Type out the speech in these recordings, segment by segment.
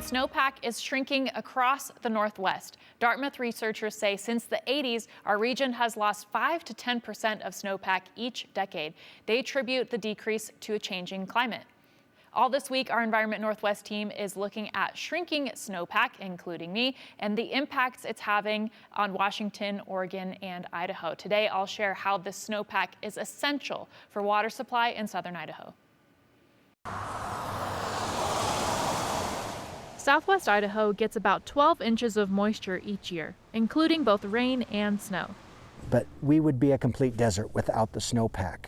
snowpack is shrinking across the Northwest. Dartmouth researchers say since the 80s, our region has lost 5 to 10% of snowpack each decade. They attribute the decrease to a changing climate. All this week, our Environment Northwest team is looking at shrinking snowpack, including me, and the impacts it's having on Washington, Oregon, and Idaho. Today, I'll share how this snowpack is essential for water supply in southern Idaho. Southwest Idaho gets about 12 inches of moisture each year, including both rain and snow. But we would be a complete desert without the snowpack.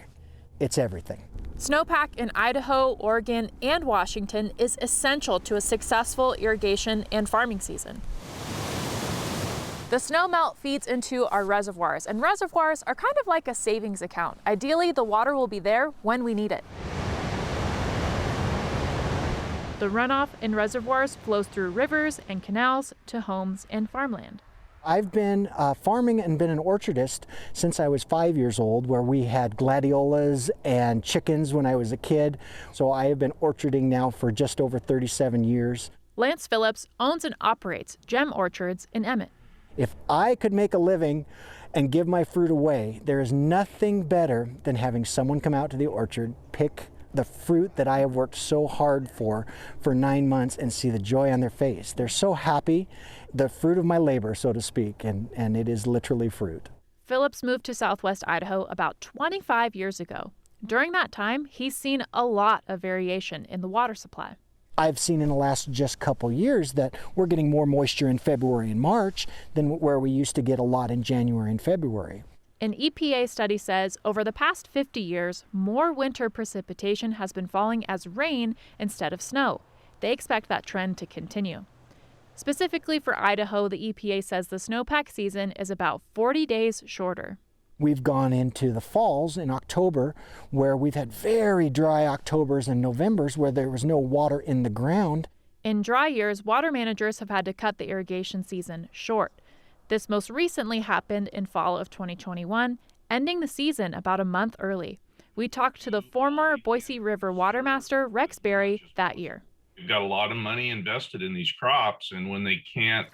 It's everything. Snowpack in Idaho, Oregon, and Washington is essential to a successful irrigation and farming season. The snowmelt feeds into our reservoirs, and reservoirs are kind of like a savings account. Ideally, the water will be there when we need it. The runoff in reservoirs flows through rivers and canals to homes and farmland. I've been farming and been an orchardist since I was 5 years old, where we had gladiolas and chickens when I was a kid. So I have been orcharding now for just over 37 years. Lance Phillips owns and operates Gem Orchards in Emmett. If I could make a living and give my fruit away, there is nothing better than having someone come out to the orchard, pick the fruit that I have worked so hard for 9 months, and see the joy on their face. They're so happy, the fruit of my labor, so to speak, and it is literally fruit. Phillips moved to Southwest Idaho about 25 years ago. During that time, he's seen a lot of variation in the water supply. I've seen in the last just couple years that we're getting more moisture in February and March than where we used to get a lot in January and February. An EPA study says over the past 50 years, more winter precipitation has been falling as rain instead of snow. They expect that trend to continue. Specifically for Idaho, the EPA says the snowpack season is about 40 days shorter. We've gone into the falls in October, where we've had very dry Octobers and Novembers where there was no water in the ground. In dry years, water managers have had to cut the irrigation season short. This most recently happened in fall of 2021, ending the season about a month early. We talked to the former Boise River Watermaster, Rex Berry, that year. We've got a lot of money invested in these crops, and when they can't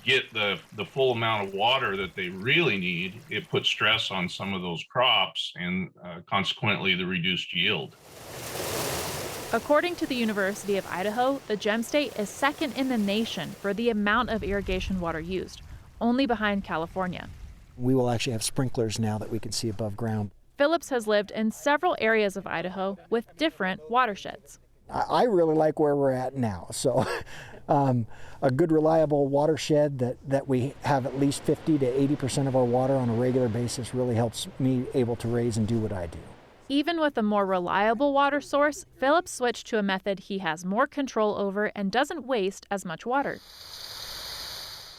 get the full amount of water that they really need, it puts stress on some of those crops and consequently the reduced yield. According to the University of Idaho, the Gem State is second in the nation for the amount of irrigation water used, only behind California. We will actually have sprinklers now that we can see above ground. Phillips has lived in several areas of Idaho with different watersheds. I really like where we're at now. So a good reliable watershed that we have at least 50 to 80% of our water on a regular basis really helps me able to raise and do what I do. Even with a more reliable water source, Phillips switched to a method he has more control over and doesn't waste as much water.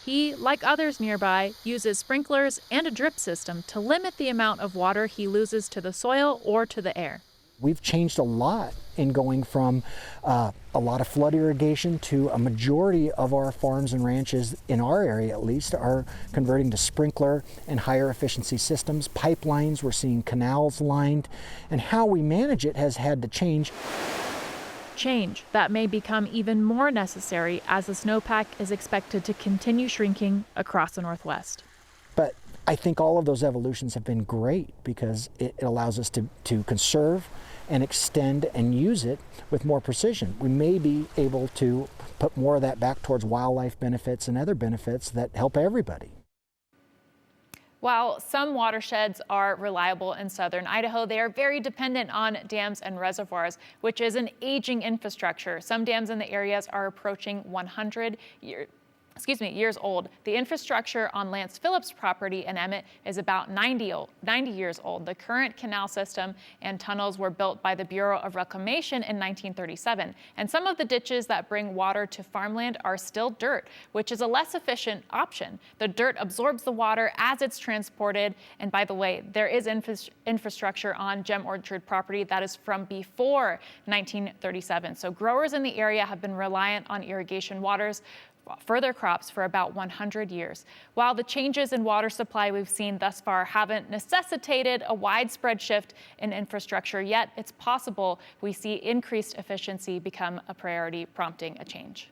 He, like others nearby, uses sprinklers and a drip system to limit the amount of water he loses to the soil or to the air. We've changed a lot in going from a lot of flood irrigation to a majority of our farms and ranches, in our area at least, are converting to sprinkler and higher efficiency systems. Pipelines, we're seeing canals lined, and how we manage it has had to change. Change that may become even more necessary as the snowpack is expected to continue shrinking across the Northwest. But I think all of those evolutions have been great because it allows us to conserve and extend and use it with more precision. We may be able to put more of that back towards wildlife benefits and other benefits that help everybody. While some watersheds are reliable in southern Idaho, they are very dependent on dams and reservoirs, which is an aging infrastructure. Some dams in the areas are approaching 100 years old. The infrastructure on Lance Phillips' property in Emmett is about 90 years old. The current canal system and tunnels were built by the Bureau of Reclamation in 1937. And some of the ditches that bring water to farmland are still dirt, which is a less efficient option. The dirt absorbs the water as it's transported. And by the way, there is infrastructure on Gem Orchard property that is from before 1937. So growers in the area have been reliant on irrigation waters for their crops for about 100 years. While the changes in water supply we've seen thus far haven't necessitated a widespread shift in infrastructure yet, it's possible we see increased efficiency become a priority, prompting a change.